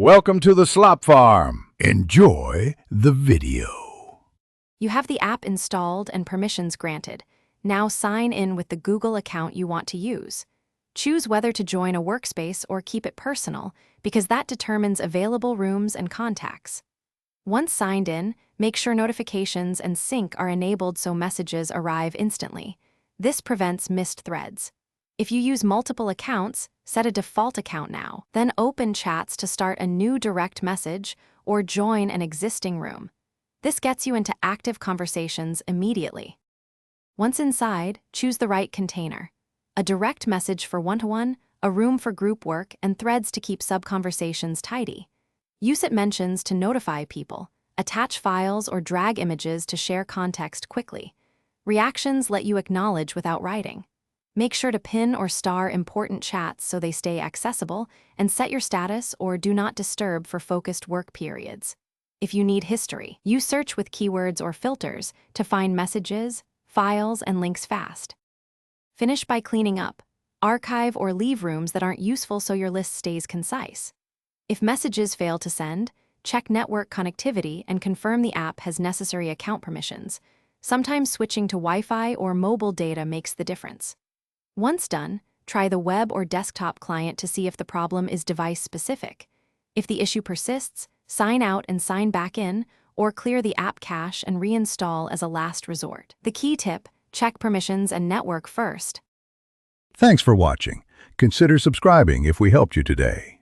Welcome to the Slop Farm. Enjoy the video. You have the app installed and permissions granted. Now sign in with the Google account you want to use. Choose whether to join a workspace or keep it personal, because that determines available rooms and contacts. Once signed in, make sure notifications and sync are enabled so messages arrive instantly. This prevents missed threads. If you use multiple accounts, set a default account now, then open chats to start a new direct message or join an existing room. This gets you into active conversations immediately. Once inside, choose the right container. A direct message for one-to-one, a room for group work, and threads to keep sub-conversations tidy. Use it mentions to notify people, attach files or drag images to share context quickly. Reactions let you acknowledge without writing. Make sure to pin or star important chats so they stay accessible, and set your status or do not disturb for focused work periods. If you need history, use search with keywords or filters to find messages, files, and links fast. Finish by cleaning up. Archive or leave rooms that aren't useful so your list stays concise. If messages fail to send, check network connectivity and confirm the app has necessary account permissions. Sometimes switching to Wi-Fi or mobile data makes the difference. Once done, try the web or desktop client to see if the problem is device-specific. If the issue persists, sign out and sign back in, or clear the app cache and reinstall as a last resort. The key tip: check permissions and network first. Thanks for watching. Consider subscribing if we helped you today.